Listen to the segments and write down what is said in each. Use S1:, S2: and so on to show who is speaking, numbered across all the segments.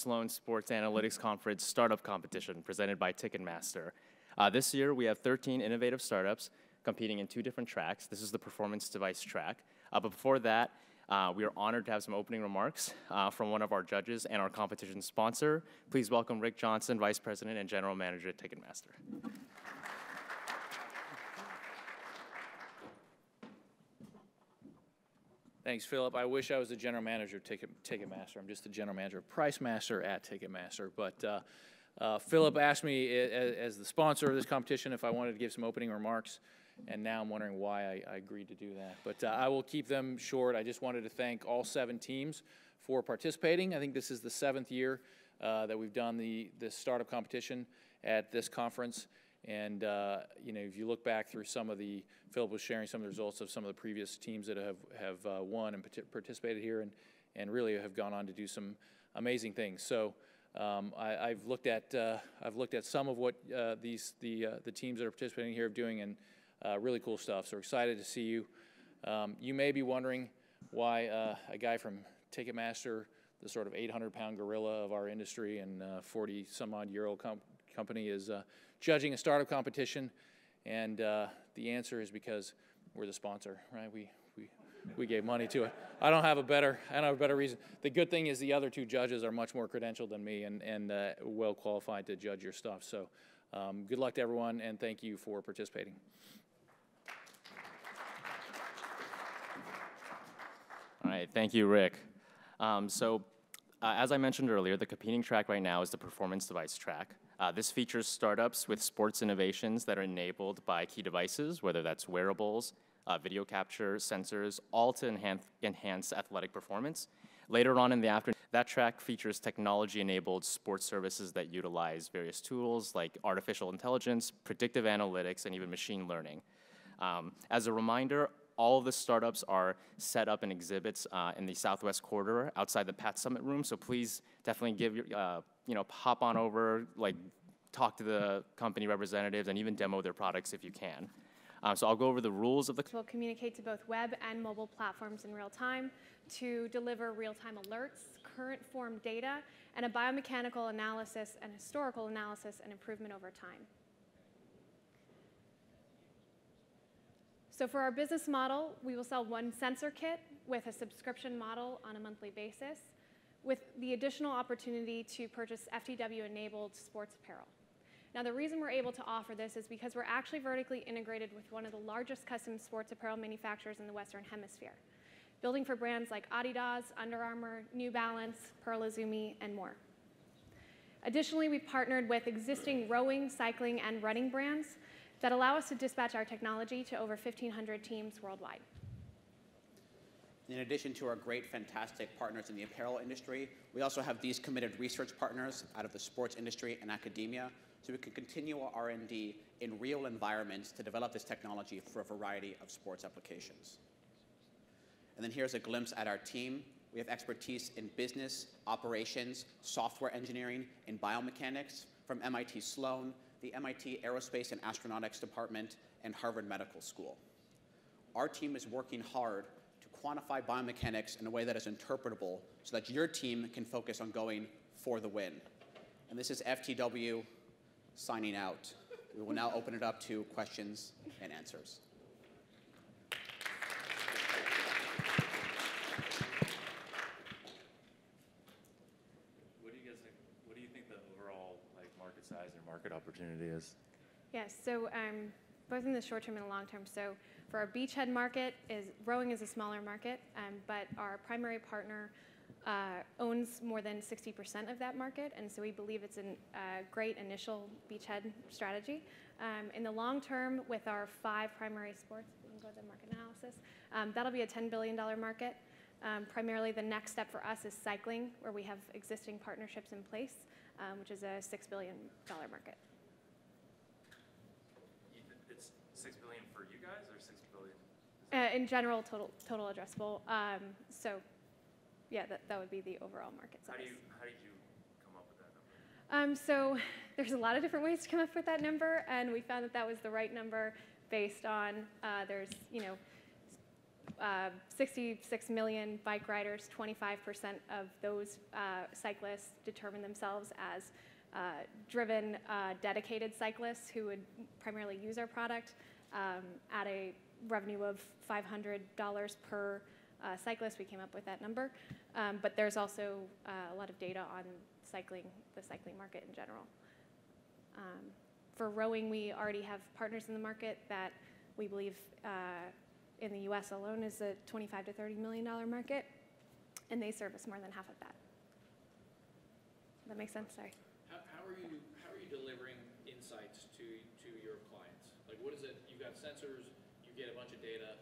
S1: Sloan Sports Analytics Conference Startup Competition presented by Ticketmaster. This year, we have 13 innovative startups competing in 2 different tracks. This is the performance device track. But before that, we are honored to have some opening remarks from one of our judges and our competition sponsor. Please welcome Rick Johnson, Vice President and General Manager at Ticketmaster.
S2: Thanks, Philip. I wish I was the general manager of Ticketmaster. I'm just the general manager of Price Master at Ticketmaster. But Philip asked me as the sponsor of this competition if I wanted to give some opening remarks, and now I'm wondering why I agreed to do that. But I will keep them short. I just wanted to thank all 7 teams for participating. I think this is the 7th year that we've done this startup competition at this conference. And you know, if you look back through some of Philip was sharing some of the results of some of the previous teams that have won and participated here, and really have gone on to do some amazing things. So I've looked at some of what the teams that are participating here are doing, and really cool stuff. So we're excited to see you. You may be wondering why a guy from Ticketmaster, the sort of 800-pound gorilla of our industry and 40-some-odd-year-old company, is judging a startup competition, and the answer is because we're the sponsor, right? We gave money to it. I don't have a better reason. The good thing is the other 2 judges are much more credentialed than me and well qualified to judge your stuff. So good luck to everyone, and thank you for participating.
S1: All right, thank you, Rick. As I mentioned earlier, the competing track right now is the performance device track. This features startups with sports innovations that are enabled by key devices, whether that's wearables, video capture, sensors, all to enhance athletic performance. Later on in the afternoon, that track features technology-enabled sports services that utilize various tools like artificial intelligence, predictive analytics, and even machine learning. As a reminder, all of the startups are set up in exhibits in the Southwest Corridor outside the Pat Summit room, so please definitely give your, hop on over, talk to the company representatives, and even demo their products if you can. So I'll go over the rules of the.
S3: We'll communicate to both web and mobile platforms in real time to deliver real-time alerts, current form data, and a biomechanical analysis and historical analysis and improvement over time. So for our business model, we will sell 1 sensor kit with a subscription model on a monthly basis, with the additional opportunity to purchase FTW-enabled sports apparel. Now, the reason we're able to offer this is because we're actually vertically integrated with one of the largest custom sports apparel manufacturers in the Western Hemisphere, building for brands like Adidas, Under Armour, New Balance, Pearl Izumi, and more. Additionally, we've partnered with existing rowing, cycling, and running brands that allow us to dispatch our technology to over 1,500 teams worldwide.
S4: In addition to our great, fantastic partners in the apparel industry, we also have these committed research partners out of the sports industry and academia, so we can continue our R&D in real environments to develop this technology for a variety of sports applications. And then here's a glimpse at our team. We have expertise in business, operations, software engineering, and biomechanics from MIT Sloan, the MIT Aerospace and Astronautics Department, and Harvard Medical School. Our team is working hard to quantify biomechanics in a way that is interpretable so that your team can focus on going for the win. And this is FTW signing out. We will now open it up to questions and answers.
S5: What do you think the overall market size or market opportunity is?
S3: Yes, so both in the short term and the long term. So for our beachhead market, rowing is a smaller market, but our primary partner owns more than 60% of that market, and so we believe it's a great initial beachhead strategy. In the long term, with our 5 primary sports, we can go to the market analysis, that'll be a $10 billion market. Primarily, the next step for us is cycling, where we have existing partnerships in place, which is a $6 billion market.
S5: It's $6 billion for you guys, or $6 billion?
S3: In general, total addressable. So, yeah, that would be the overall market size.
S5: How did you come up with that number?
S3: So there's a lot of different ways to come up with that number, and we found that was the right number based on there's 66 million bike riders, 25% of those cyclists determine themselves as driven, dedicated cyclists who would primarily use our product at a revenue of $500 per cyclist. We came up with that number. But there's also a lot of data on cycling, the cycling market in general. For rowing, we already have partners in the market that we believe in the US alone is a $25 to $30 million market, and they service more than half of that. That makes sense? Sorry.
S2: How are you delivering insights to your clients? Like, what is it? You've got sensors, you get a bunch of data.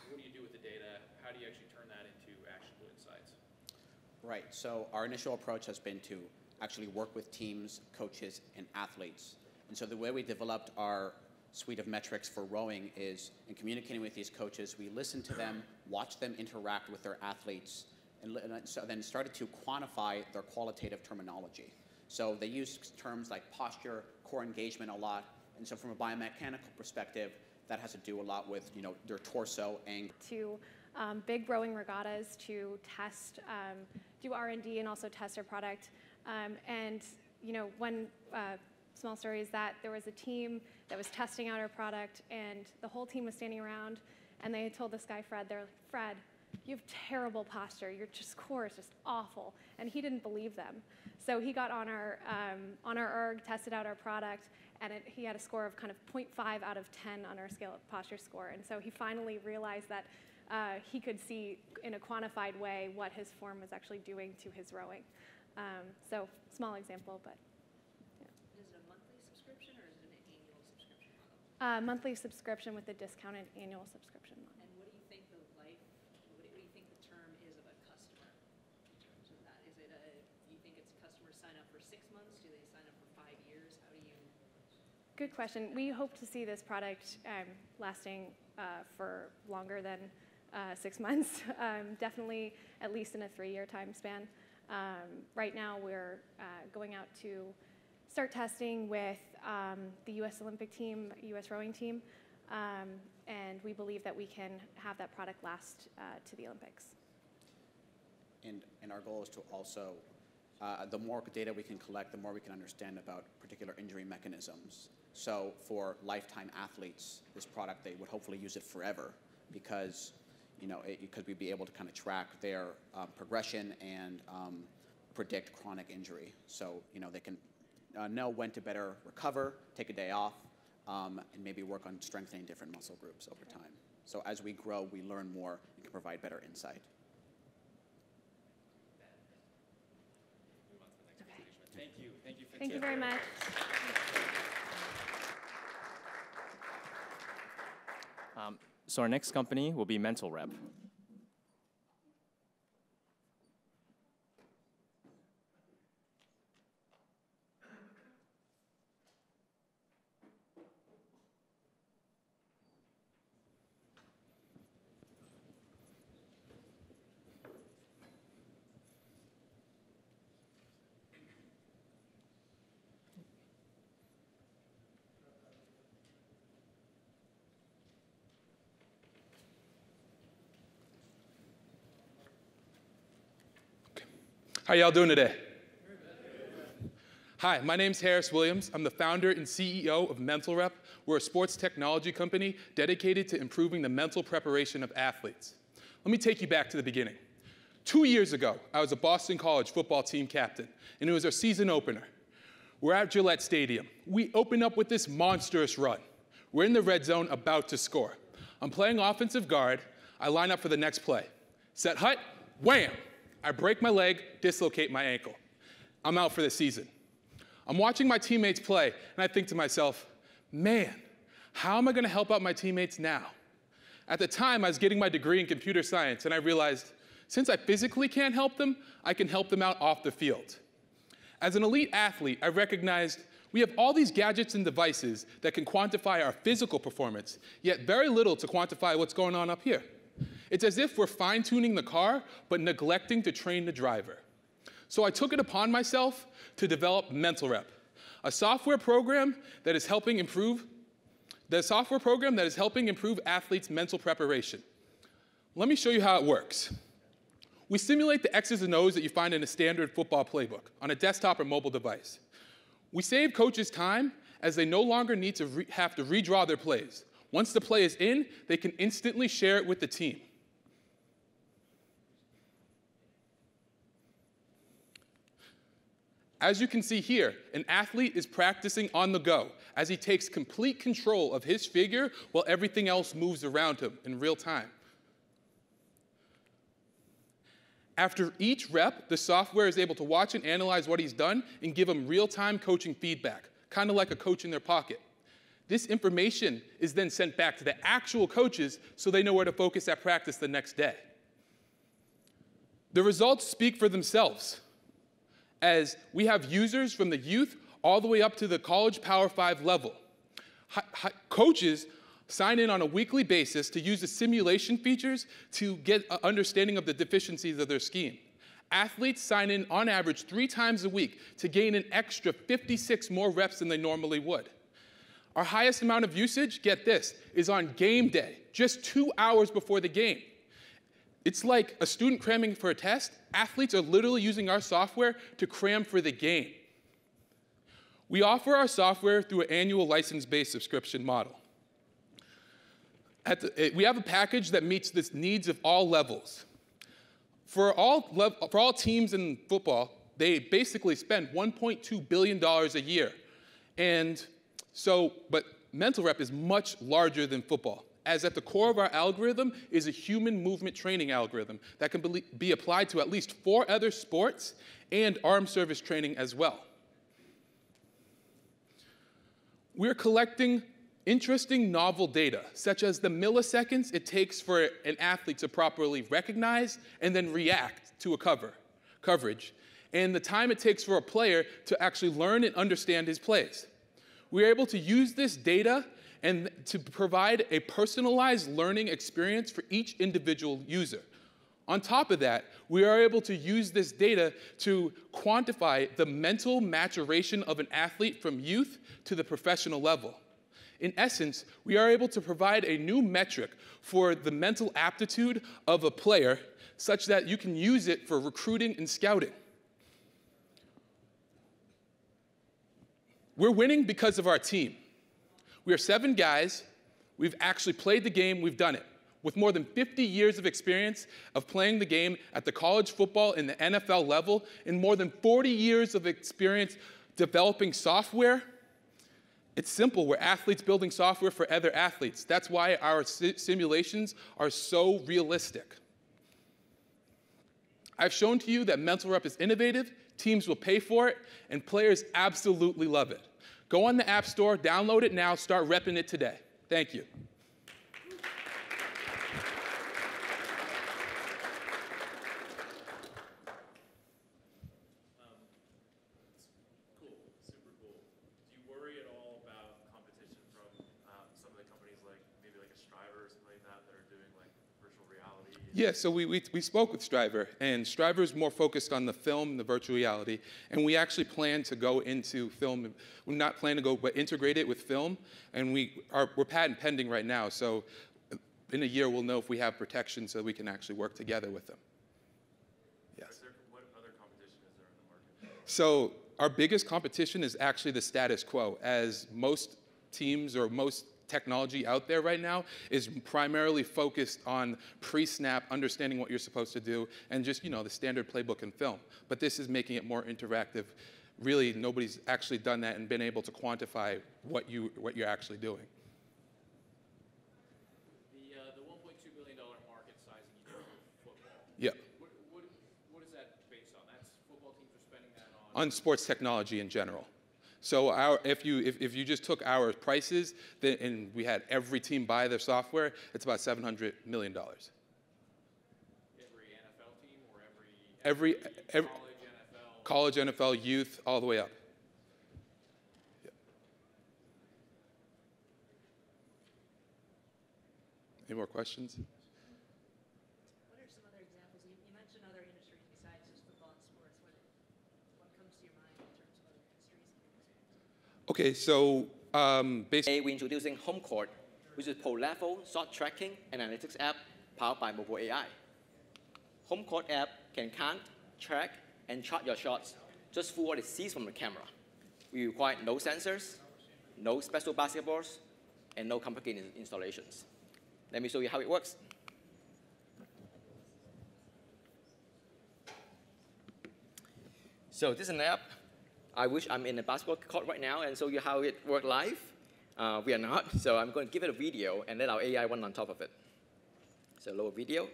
S2: What do you do with the data? How do you actually turn that into actionable insights?
S4: Right, so our initial approach has been to actually work with teams, coaches, and athletes. And so the way we developed our suite of metrics for rowing is in communicating with these coaches, we listened to them, watched them interact with their athletes, and so then started to quantify their qualitative terminology. So they use terms like posture, core engagement a lot, and so from a biomechanical perspective, that has to do a lot with their torso angle.
S3: To big rowing regattas to test, do R&D and also test our product. And one small story is that there was a team that was testing out our product, and the whole team was standing around, and they told this guy, Fred, they're like, Fred, you have terrible posture. Your core is just awful. And he didn't believe them. So he got on our erg, tested out our product, and he had a score of kind of 0.5 out of 10 on our scale of posture score. And so he finally realized that he could see in a quantified way what his form was actually doing to his rowing. So small example, but yeah.
S6: Is it a monthly subscription or is it an annual subscription model?
S3: Monthly subscription with a discounted annual subscription model.
S6: And what do you think the term is of a customer in terms of that? Is it you think it's customers sign up for 6 months? Do they sign up for 5 years? How do you?
S3: Good question. We hope to see this product lasting for longer than 6 months. Definitely at least in a 3-year time span. Right now we're going out to start testing with the US Olympic team, US rowing team, and we believe that we can have that product last to the Olympics.
S4: And our goal is to also, the more data we can collect, the more we can understand about particular injury mechanisms. So for lifetime athletes, this product, they would hopefully use it forever because we'd be able to kind of track their progression and predict chronic injury. So, they can know when to better recover, take a day off, and maybe work on strengthening different muscle groups over time. So as we grow, we learn more and can provide better insight.
S1: Thank you. Thank you.
S3: Thank you very much.
S1: So our next company will be Mental Rep.
S7: How y'all doing today? Hi, my name's Harris Williams. I'm the founder and CEO of Mental Rep. We're a sports technology company dedicated to improving the mental preparation of athletes. Let me take you back to the beginning. 2 years ago, I was a Boston College football team captain, and it was our season opener. We're at Gillette Stadium. We open up with this monstrous run. We're in the red zone about to score. I'm playing offensive guard. I line up for the next play. Set hut, wham! I break my leg, dislocate my ankle. I'm out for the season. I'm watching my teammates play, and I think to myself, man, how am I going to help out my teammates now? At the time, I was getting my degree in computer science, and I realized, since I physically can't help them, I can help them out off the field. As an elite athlete, I recognized we have all these gadgets and devices that can quantify our physical performance, yet very little to quantify what's going on up here. It's as if we're fine-tuning the car, but neglecting to train the driver. So I took it upon myself to develop Mental Rep, a software program that is helping improve athletes' mental preparation. let me show you how it works. We simulate the X's and O's that you find in a standard football playbook on a desktop or mobile device. We save coaches time as they no longer need to have to redraw their plays. Once the play is in, they can instantly share it with the team. As you can see here, an athlete is practicing on the go as he takes complete control of his figure while everything else moves around him in real time. After each rep, the software is able to watch and analyze what he's done and give him real-time coaching feedback, kind of like a coach in their pocket. This information is then sent back to the actual coaches so they know where to focus at practice the next day. The results speak for themselves, as we have users from the youth all the way up to the college Power 5 level. Coaches sign in on a weekly basis to use the simulation features to get an understanding of the deficiencies of their scheme. Athletes sign in on average 3 times a week to gain an extra 56 more reps than they normally would. Our highest amount of usage, get this, is on game day, just 2 hours before the game. It's like a student cramming for a test. Athletes are literally using our software to cram for the game. We offer our software through an annual license-based subscription model. We have a package that meets the needs of all levels. For all teams in football, they basically spend $1.2 billion a year. But mental rep is much larger than football, as at the core of our algorithm is a human movement training algorithm that can be applied to at least 4 other sports and armed service training as well. We're collecting interesting novel data, such as the milliseconds it takes for an athlete to properly recognize and then react to a coverage, and the time it takes for a player to actually learn and understand his plays. We're able to use this data and to provide a personalized learning experience for each individual user. On top of that, we are able to use this data to quantify the mental maturation of an athlete from youth to the professional level. In essence, we are able to provide a new metric for the mental aptitude of a player such that you can use it for recruiting and scouting. We're winning because of our team. We are 7 guys. We've actually played the game. We've done it. With more than 50 years of experience of playing the game at the college football and the NFL level, and more than 40 years of experience developing software. It's simple. We're athletes building software for other athletes. That's why our simulations are so realistic. I've shown to you that mental rep is innovative, teams will pay for it, and players absolutely love it. Go on the App Store, download it now, start repping it today. Thank you. Yeah, so we spoke with Striver, and Striver is more focused on the film and the virtual reality, and we actually plan to go into film. We're not planning to go, but integrate it with film, and we're patent pending right now, so in a year we'll know if we have protection so we can actually work together with them. Yes.
S5: What other competition is there in the market?
S7: So our biggest competition is actually the status quo, as most teams or most technology out there right now is primarily focused on pre-snap, understanding what you're supposed to do, and just, the standard playbook and film. But this is making it more interactive. Really, nobody's actually done that and been able to quantify what you're actually doing.
S2: The $1.2 billion market size in football.
S7: Yeah.
S2: What is that based on? That's football teams are spending that on
S7: sports technology in general. So if you just took our prices and we had every team buy their software, it's about $700 million.
S2: Every NFL team or every
S7: college, NFL, youth, all the way up. Yeah. Any more questions?
S6: What are some other examples? You mentioned other industries besides just football and sports. What comes to your mind in terms of other industries?
S7: Okay, so
S8: Today we're introducing HomeCourt, which is pro-level shot tracking analytics app powered by mobile AI. Home Court app can count, track, and chart your shots just through what it sees from the camera. We require no sensors, no special basketballs, and no complicated installations. Let me show you how it works. So this is an app. I wish I'm in a basketball court right now and show you how it works live. We are not, so I'm going to give it a video and let our AI run on top of it. So lower video.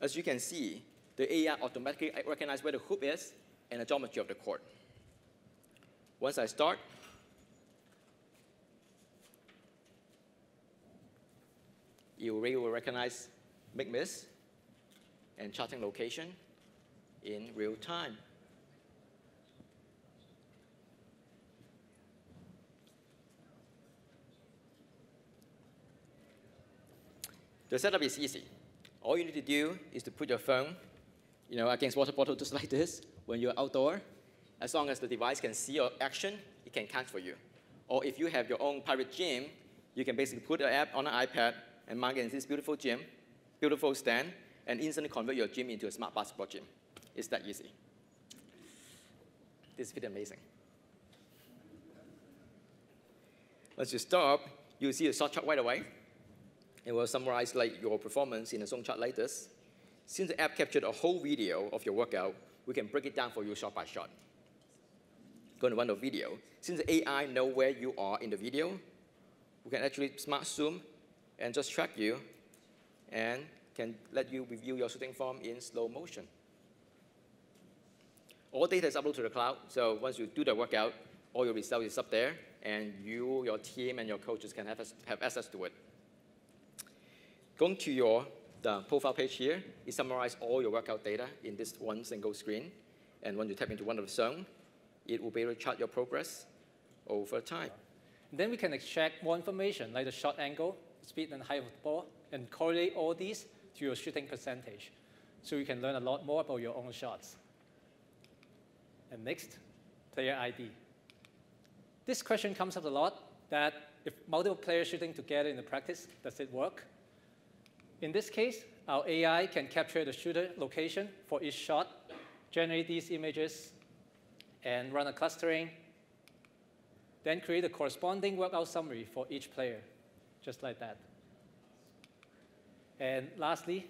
S8: As you can see, the AI automatically recognizes where the hoop is and the geometry of the court. Once I start, it will recognize make miss and charting location in real time. The setup is easy. All you need to do is to put your phone, against water bottle just like this when you're outdoor. As long as the device can see your action, it can count for you. Or if you have your own private gym, you can basically put the app on an iPad and mark it in this beautiful gym, beautiful stand, and instantly convert your gym into a smart basketball gym. It's that easy. This is pretty amazing. Once you stop, you'll see a shot chart right away. It will summarize your performance in a zone chart like this. Since the app captured a whole video of your workout, we can break it down for you shot by shot. Going to run the video. Since the AI knows where you are in the video, we can actually smart zoom and just track you and can let you review your shooting form in slow motion. All data is uploaded to the cloud, so once you do the workout, all your result is up there, and you, your team, and your coaches can have access to it. Going to the profile page here, it summarizes all your workout data in this one single screen. And when you tap into one of the zones, it will be able to chart your progress over time.
S9: Then we can extract more information, like the shot angle, speed and height of the ball, and correlate all these to your shooting percentage. So you can learn a lot more about your own shots. And next, player ID. This question comes up a lot, that if multiple players shooting together in the practice, does it work? In this case, our AI can capture the shooter location for each shot, generate these images, and run a clustering, then create a corresponding workout summary for each player, just like that. And lastly,